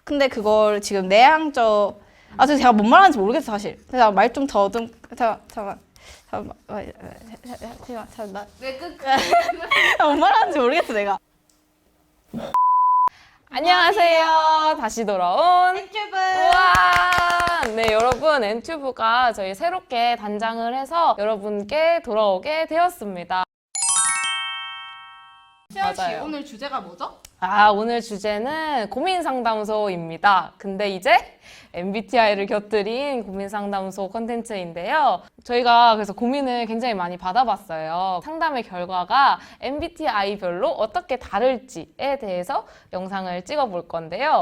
근데 그걸 지금 내향적 제가 뭔 말하는지 모르겠어 사실. 제가 말 좀 더듬 잠깐만 왜 끝? 뭔 말하는지 모르겠어 내가. 안녕하세요. 다시 돌아온 유튜브. 우와! 네, 여러분, 엔튜브가 저희 새롭게 단장을 해서 여러분께 돌아오게 되었습니다. 수연 씨 맞아요. 오늘 주제가 뭐죠? 오늘 주제는 고민상담소입니다. 근데 이제 MBTI를 곁들인 고민상담소 콘텐츠인데요. 저희가 그래서 고민을 굉장히 많이 받아봤어요. 상담의 결과가 MBTI별로 어떻게 다를지에 대해서 영상을 찍어볼 건데요.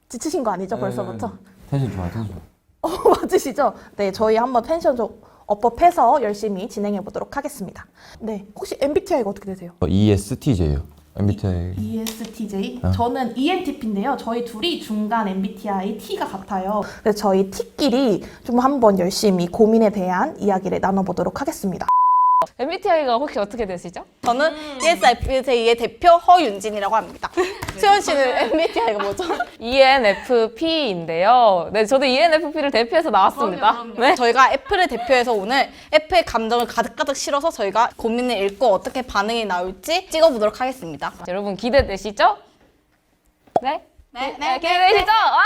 지치신 거 아니죠, 벌써부터? 텐션 좋아요, 텐션 좋아요. 맞으시죠? 네, 저희 한번 텐션 좀 업업해서 열심히 진행해 보도록 하겠습니다. 네, 혹시 MBTI가 어떻게 되세요? ESTJ예요. MBTI. ESTJ? 저는 ENTP인데요. 저희 둘이 중간 MBTI T가 같아요. 그래서 저희 T끼리 좀 한번 열심히 고민에 대한 이야기를 나눠보도록 하겠습니다. MBTI가 혹시 어떻게 되시죠? 저는 ESFJ의 대표 허윤진이라고 합니다. 수연 씨는 MBTI가 뭐죠? ENFP인데요. 네, 저도 ENFP를 대표해서 나왔습니다. 네. 저희가 F를 대표해서 오늘 F의 감정을 가득가득 실어서 저희가 고민을 읽고 어떻게 반응이 나올지 찍어보도록 하겠습니다. 여러분 기대되시죠? 네? 네, 기대되시죠? 와!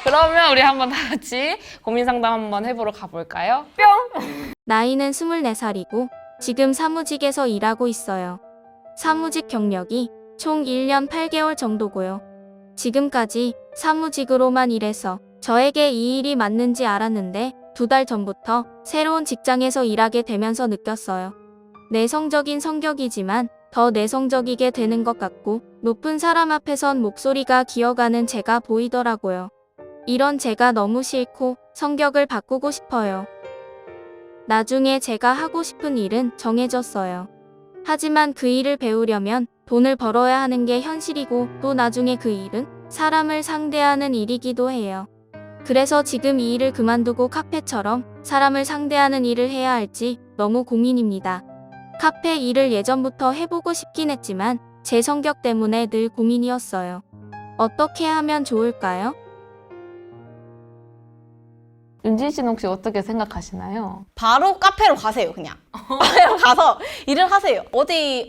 그러면 우리 한번 다 같이 고민 상담 한번 해보러 가볼까요? 뿅! 나이는 24살이고 지금 사무직에서 일하고 있어요. 사무직 경력이 총 1년 8개월 정도고요. 지금까지 사무직으로만 일해서 저에게 이 일이 맞는지 알았는데 2달 전부터 새로운 직장에서 일하게 되면서 느꼈어요. 내성적인 성격이지만 더 내성적이게 되는 것 같고 높은 사람 앞에선 목소리가 기어가는 제가 보이더라고요. 이런 제가 너무 싫고 성격을 바꾸고 싶어요. 나중에 제가 하고 싶은 일은 정해졌어요. 하지만 그 일을 배우려면 돈을 벌어야 하는 게 현실이고 또 나중에 그 일은 사람을 상대하는 일이기도 해요. 그래서 지금 이 일을 그만두고 카페처럼 사람을 상대하는 일을 해야 할지 너무 고민입니다. 카페 일을 예전부터 해보고 싶긴 했지만 제 성격 때문에 늘 고민이었어요. 어떻게 하면 좋을까요? 윤진 씨는 혹시 어떻게 생각하시나요? 바로 카페로 가세요, 그냥. 카페로 가서 일을 하세요.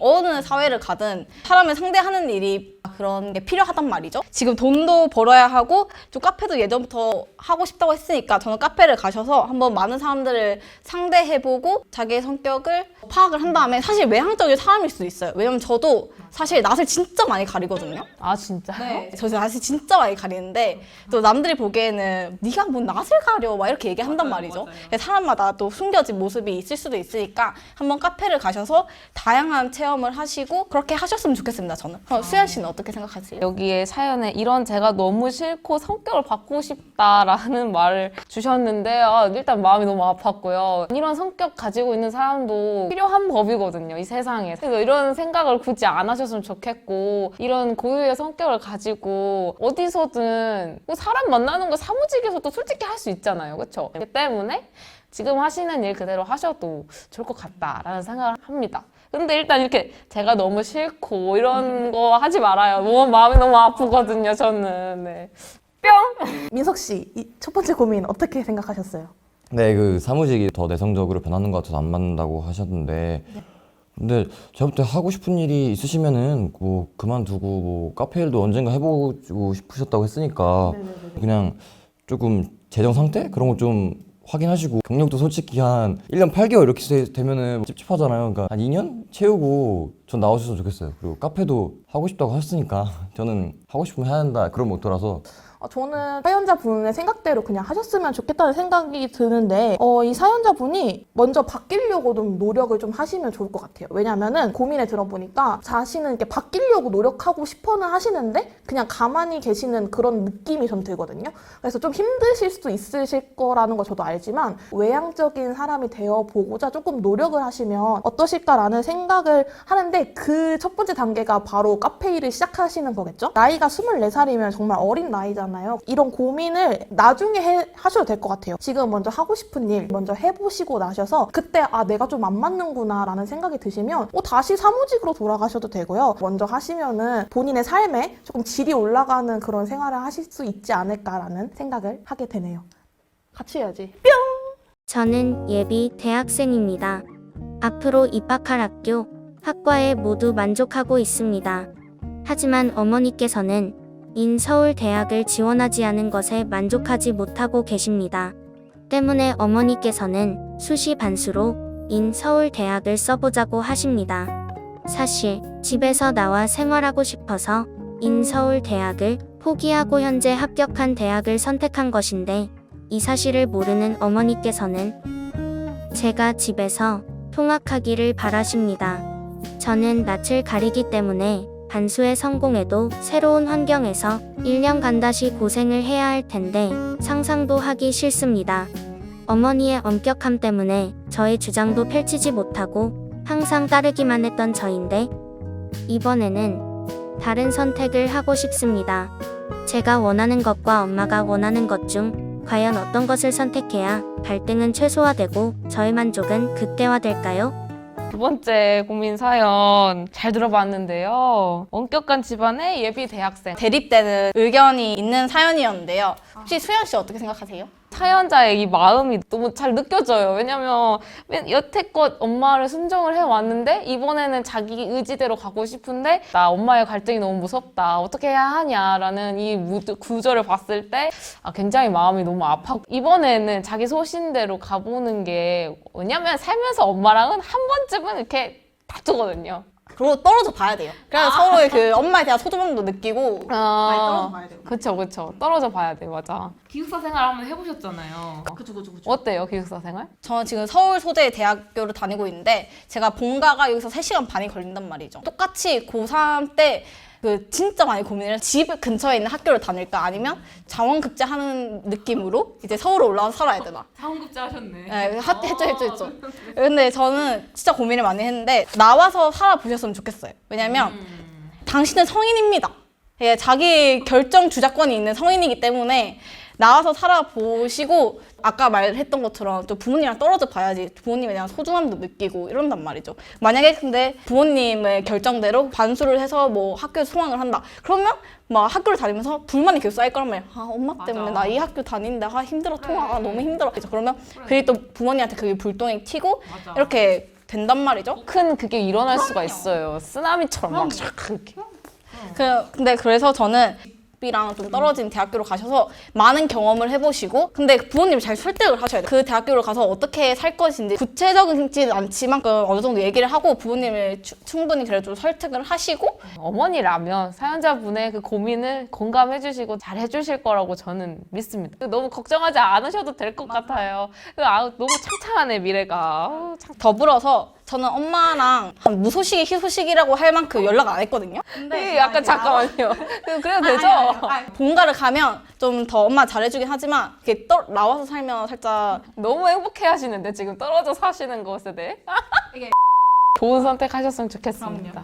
어느 사회를 가든 사람을 상대하는 일이 그런 게 필요하단 말이죠. 지금 돈도 벌어야 하고 좀 카페도 예전부터 하고 싶다고 했으니까 저는 카페를 가셔서 한번 많은 사람들을 상대해보고 자기의 성격을 파악을 한 다음에 사실 외향적인 사람일 수도 있어요. 왜냐면 저도 사실 낯을 진짜 많이 가리거든요. 아, 진짜요? 네, 저 낯을 진짜 많이 가리는데 또 남들이 보기에는 네가 뭔 낯을 가려 막 이렇게 얘기한단 말이죠. 사람마다 또 숨겨진 모습이 있을 수도 있으니까 한번 카페를 가셔서 다양한 체험을 하시고 그렇게 하셨으면 좋겠습니다, 저는. 수연 씨는 어떻게 생각하세요? 여기에 사연에 이런 제가 너무 싫고 성격을 바꾸고 싶다라는 말을 주셨는데 일단 마음이 너무 아팠고요. 이런 성격 가지고 있는 사람도 필요한 법이거든요, 이 세상에. 그래서 이런 생각을 굳이 안 하셨으면 좋겠고 이런 고유의 성격을 가지고 어디서든 뭐 사람 만나는 거 사무직에서도 솔직히 할 수 있잖아요, 그렇죠? 그렇기 때문에 지금 하시는 일 그대로 하셔도 좋을 것 같다라는 생각을 합니다. 근데 일단 이렇게 제가 너무 싫고 이런 거 하지 말아요. 마음이 너무 아프거든요, 저는. 네. 뿅! 민석 씨, 이 첫 번째 고민 어떻게 생각하셨어요? 네, 그 사무직이 더 내성적으로 변하는 것 같아서 안 맞는다고 하셨는데, 근데 제가 볼 때 하고 싶은 일이 있으시면은 뭐 그만두고 뭐 카페 일도 언젠가 해보고 싶으셨다고 했으니까 그냥 조금 재정 상태 그런 거 좀 확인하시고, 경력도 솔직히 한 1년 8개월 이렇게 되면은 찝찝하잖아요. 그러니까 한 2년 채우고 전 나오셨으면 좋겠어요. 그리고 카페도 하고 싶다고 하셨으니까 저는 하고 싶으면 해야 한다 그런 모토라서. 저는 사연자분의 생각대로 그냥 하셨으면 좋겠다는 생각이 드는데 이 사연자분이 먼저 바뀌려고 좀 노력을 좀 하시면 좋을 것 같아요. 왜냐면은 고민을 들어보니까 자신은 이렇게 바뀌려고 노력하고 싶어는 하시는데 그냥 가만히 계시는 그런 느낌이 좀 들거든요. 그래서 좀 힘드실 수도 있으실 거라는 걸 저도 알지만 외향적인 사람이 되어보고자 조금 노력을 하시면 어떠실까라는 생각을 하는데 근데 그 첫 번째 단계가 바로 카페 일을 시작하시는 거겠죠? 나이가 24살이면 정말 어린 나이잖아요. 이런 고민을 나중에 하셔도 될 것 같아요. 지금 먼저 하고 싶은 일 먼저 해보시고 나셔서 그때 내가 좀 안 맞는구나 라는 생각이 드시면 다시 사무직으로 돌아가셔도 되고요. 먼저 하시면은 본인의 삶에 조금 질이 올라가는 그런 생활을 하실 수 있지 않을까라는 생각을 하게 되네요. 같이 해야지. 저는 예비 대학생입니다. 앞으로 입학할 학교, 학과에 모두 만족하고 있습니다. 하지만 어머니께서는 인서울대학을 지원하지 않은 것에 만족하지 못하고 계십니다. 때문에 어머니께서는 수시 반수로 인서울대학을 써보자고 하십니다. 사실 집에서 나와 생활하고 싶어서 인서울대학을 포기하고 현재 합격한 대학을 선택한 것인데 이 사실을 모르는 어머니께서는 제가 집에서 통학하기를 바라십니다. 저는 낯을 가리기 때문에 반수에 성공해도 새로운 환경에서 1년간 고생을 해야 할 텐데 상상도 하기 싫습니다. 어머니의 엄격함 때문에 저의 주장도 펼치지 못하고 항상 따르기만 했던 저인데 이번에는 다른 선택을 하고 싶습니다. 제가 원하는 것과 엄마가 원하는 것 중 과연 어떤 것을 선택해야 갈등은 최소화되고 저의 만족은 극대화될까요? 두 번째 고민 사연 잘 들어봤는데요. 엄격한 집안의 예비 대학생. 대립되는 의견이 있는 사연이었는데요. 혹시 수연 씨 어떻게 생각하세요? 사연자의 이 마음이 너무 잘 느껴져요. 왜냐면 여태껏 엄마를 순종을 해왔는데 이번에는 자기 의지대로 가고 싶은데 나 엄마의 갈등이 너무 무섭다. 어떻게 해야 하냐라는 이 구조를 봤을 때 굉장히 마음이 너무 아팠고 이번에는 자기 소신대로 가보는 게 왜냐면 살면서 엄마랑은 한 번쯤은 이렇게 다투거든요. 그리고 떨어져 봐야 돼요. 그래서 서로의 그 엄마에 대한 소중함도 느끼고 많이 떨어져 봐야 돼요. 그쵸. 떨어져 봐야 돼, 맞아. 기숙사 생활 한번 해보셨잖아요. 그쵸. 어때요, 기숙사 생활? 저는 지금 서울 소재 대학교를 다니고 있는데 제가 본가가 여기서 3시간 반이 걸린단 말이죠. 똑같이 고3 때 진짜 많이 고민을 집 근처에 있는 학교를 다닐까 아니면 자원급제하는 느낌으로 이제 서울로 올라와서 살아야 되나. 자원급제 하셨네. 네, 했죠. 근데 저는 진짜 고민을 많이 했는데 나와서 살아보셨으면 좋겠어요. 왜냐면 당신은 성인입니다. 예, 자기 결정 주자권이 있는 성인이기 때문에 나와서 살아보시고 아까 말했던 것처럼 또 부모님이랑 떨어져 봐야지 부모님에 대한 소중함도 느끼고 이런단 말이죠. 만약에 근데 부모님의 결정대로 반수를 해서 뭐 학교에 송환을 한다. 그러면 막 학교를 다니면서 불만이 계속 쌓일 거란 말이야. 엄마 때문에 나 이 학교 다니는데 힘들어 통화가 너무 힘들어. 그러면 그게 또 부모님한테 그게 불똥이 튀고 이렇게 된단 말이죠. 큰 그게 일어날 수가 있어요. 쓰나미처럼 막 이렇게. 근데 그래서 저는 이랑 좀 떨어진 대학교로 가셔서 많은 경험을 해보시고 근데 부모님을 잘 설득을 하셔야 돼요. 그 대학교를 가서 어떻게 살 것인지 구체적이지는 않지만 어느 정도 얘기를 하고 부모님을 충분히 그래도 좀 설득을 하시고 어머니라면 사연자분의 그 고민을 공감해 주시고 잘 해주실 거라고 저는 믿습니다. 너무 걱정하지 않으셔도 될 것 같아요. 너무 창창하네 미래가. 더불어서 저는 엄마랑 한 무소식이 희소식이라고 할 만큼 연락 안 했거든요. 근데 약간 잠깐만요. 그래도 되죠? 본가를 가면 좀 더 엄마 잘해주긴 하지만 이렇게 나와서 살면 살짝 너무 행복해 하시는데 지금 떨어져 사시는 것에 대해 좋은 선택하셨으면 좋겠습니다.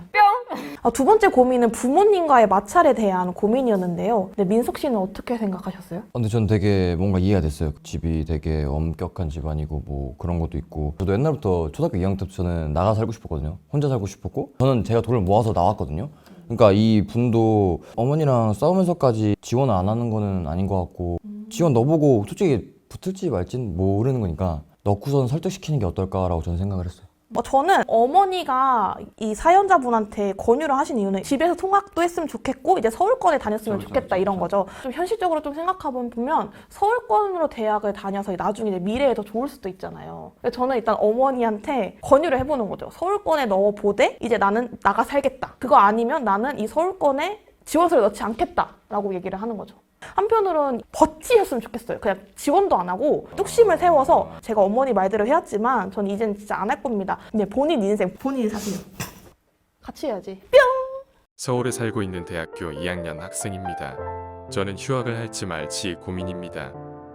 두 번째 고민은 부모님과의 마찰에 대한 고민이었는데요. 근데 민석 씨는 어떻게 생각하셨어요? 근데 전 되게 뭔가 이해가 됐어요. 집이 되게 엄격한 집안이고 뭐 그런 것도 있고 저도 옛날부터 초등학교 2학년 때부터 저는 나가 살고 싶었거든요. 혼자 살고 싶었고 저는 제가 돈을 모아서 나왔거든요. 그러니까 이 분도 어머니랑 싸우면서까지 지원을 안 하는 거는 아닌 것 같고 지원 넣어보고 솔직히 붙을지 말지는 모르는 거니까 넣고선 설득시키는 게 어떨까라고 저는 생각을 했어요. 저는 어머니가 이 사연자분한테 권유를 하신 이유는 집에서 통학도 했으면 좋겠고 이제 서울권에 다녔으면 좋겠다 이런 거죠. 좀 현실적으로 좀 생각해보면 서울권으로 대학을 다녀서 나중에 이제 미래에 더 좋을 수도 있잖아요. 그래서 저는 일단 어머니한테 권유를 해보는 거죠. 서울권에 넣어보되 이제 나는 나가 살겠다. 그거 아니면 나는 이 서울권에 지원서를 넣지 않겠다라고 얘기를 하는 거죠. 한편으로는 버티셨으면 좋겠어요. 그냥 지원도 안 하고 뚝심을 세워서 제가 어머니 말대로 해왔지만 전 이제는 진짜 안 할 겁니다. 근데 본인 인생 본인이 사세요. 같이 해야지. 뿅! 서울에 살고 있는 대학교 2학년 학생입니다. 저는 휴학을 할지 말지 고민입니다.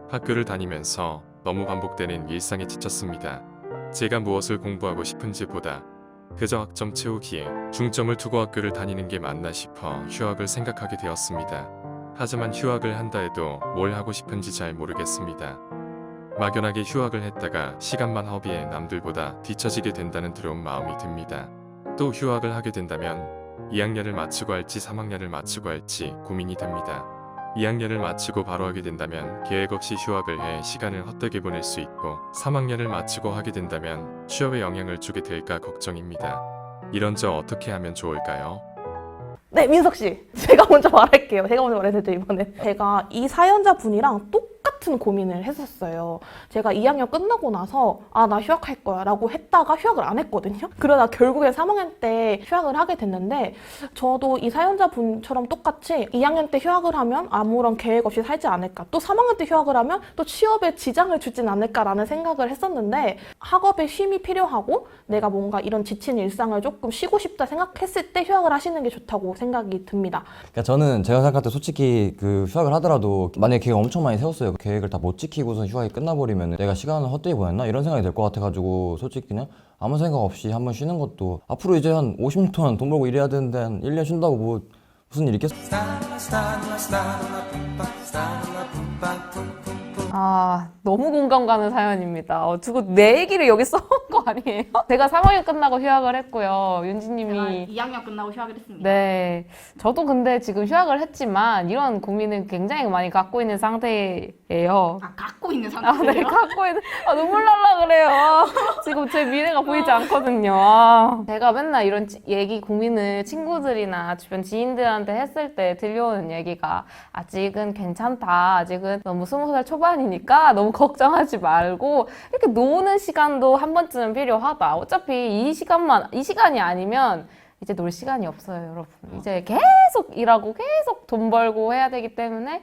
학교를 다니면서 너무 반복되는 일상에 지쳤습니다. 제가 무엇을 공부하고 싶은지보다 그저 학점 채우기에 중점을 두고 학교를 다니는 게 맞나 싶어 휴학을 생각하게 되었습니다. 하지만 휴학을 한다 해도 뭘 하고 싶은지 잘 모르겠습니다. 막연하게 휴학을 했다가 시간만 허비해 남들보다 뒤처지게 된다는 두려운 마음이 듭니다. 또 휴학을 하게 된다면 2학년을 마치고 할지 3학년을 마치고 할지 고민이 됩니다. 2학년을 마치고 바로 하게 된다면 계획 없이 휴학을 해 시간을 헛되게 보낼 수 있고 3학년을 마치고 하게 된다면 취업에 영향을 주게 될까 걱정입니다. 이런 저 어떻게 하면 좋을까요? 네, 민석 씨. 제가 먼저 말할게요. 제가 먼저 말해도 되죠, 이번에. 제가 이 사연자분이랑 똑같은 고민을 했었어요. 제가 2학년 끝나고 나서 나 휴학할 거야 라고 했다가 휴학을 안 했거든요. 그러다 결국에 3학년 때 휴학을 하게 됐는데 저도 이 사연자분처럼 똑같이 2학년 때 휴학을 하면 아무런 계획 없이 살지 않을까, 또 3학년 때 휴학을 하면 또 취업에 지장을 주진 않을까라는 생각을 했었는데 학업에 쉼이 필요하고 내가 뭔가 이런 지친 일상을 조금 쉬고 싶다 생각했을 때 휴학을 하시는 게 좋다고 생각이 듭니다. 그러니까 저는 제가 생각할 때 솔직히 그 휴학을 하더라도 만약에 계획 엄청 많이 세웠어요. 계획을 다 못 지키고선 휴학이 끝나버리면 내가 시간을 헛되이 보냈나? 이런 생각이 들 것 같아가지고 솔직히 그냥 아무 생각 없이 한번 쉬는 것도 앞으로 이제 한 50년 동안 돈 벌고 일해야 되는데 한 1년 쉰다고 뭐 무슨 일 있겠어? 너무 공감 가는 사연입니다. 두고 내 얘기를 여기 써온 거 아니에요? 제가 3학년 끝나고 휴학을 했고요. 윤지님이 2학년 끝나고 휴학을 했습니다. 네, 저도 근데 지금 휴학을 했지만 이런 고민을 굉장히 많이 갖고 있는 상태예요. 갖고 있는 네, 상태예요? 갖고 있는, 눈물 날라 그래요. 지금 제 미래가 보이지 않거든요. 제가 맨날 이런 얘기, 고민을 친구들이나 주변 지인들한테 했을 때 들려오는 얘기가 아직은 괜찮다. 아직은 너무 20살 초반이니까 너무 걱정하지 말고 이렇게 노는 시간도 한 번쯤은 필요하다. 어차피 이 시간이 아니면 이제 놀 시간이 없어요, 여러분. 이제 계속 일하고 계속 돈 벌고 해야 되기 때문에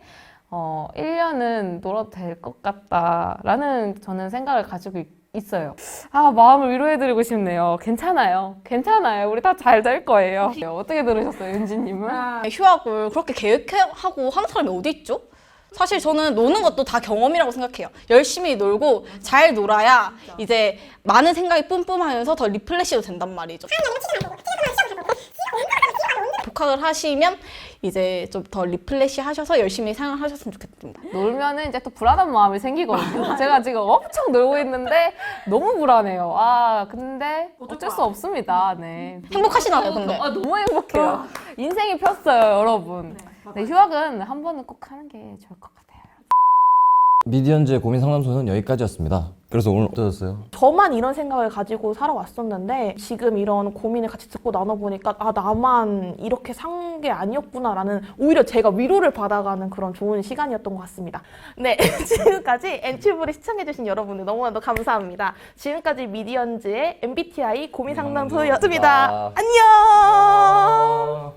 1년은 놀아도 될 것 같다라는 저는 생각을 가지고 있어요. 마음을 위로해드리고 싶네요. 괜찮아요. 우리 다 잘 될 거예요. 어떻게 들으셨어요, 윤지님은? 휴학을 그렇게 계획하고 하는 사람이 어디 있죠? 사실 저는 노는 것도 다 경험이라고 생각해요. 열심히 놀고 잘 놀아야 이제 많은 생각이 뿜뿜하면서 더 리플레시도 된단 말이죠. 독학을 하시면 이제 좀 더 리플레시 하셔서 열심히 생활하셨으면 좋겠습니다. 놀면은 이제 또 불안한 마음이 생기거든요. 제가 지금 엄청 놀고 있는데 너무 불안해요. 근데 어쩔 수 없습니다. 네. 행복하시나요, 근데? 너무 행복해요. 인생이 폈어요, 여러분. 네, 휴학은 한 번은 꼭 하는 게 좋을 것 같아요. 미디언즈의 고민 상담소는 여기까지였습니다. 그래서 오늘 어떠셨어요? 저만 이런 생각을 가지고 살아왔었는데 지금 이런 고민을 같이 듣고 나눠보니까 나만 이렇게 산 게 아니었구나라는 오히려 제가 위로를 받아가는 그런 좋은 시간이었던 것 같습니다. 네, 지금까지 엔튜브를 시청해주신 여러분들 너무나도 감사합니다. 지금까지 미디언즈의 MBTI 고민 상담소였습니다. 안녕!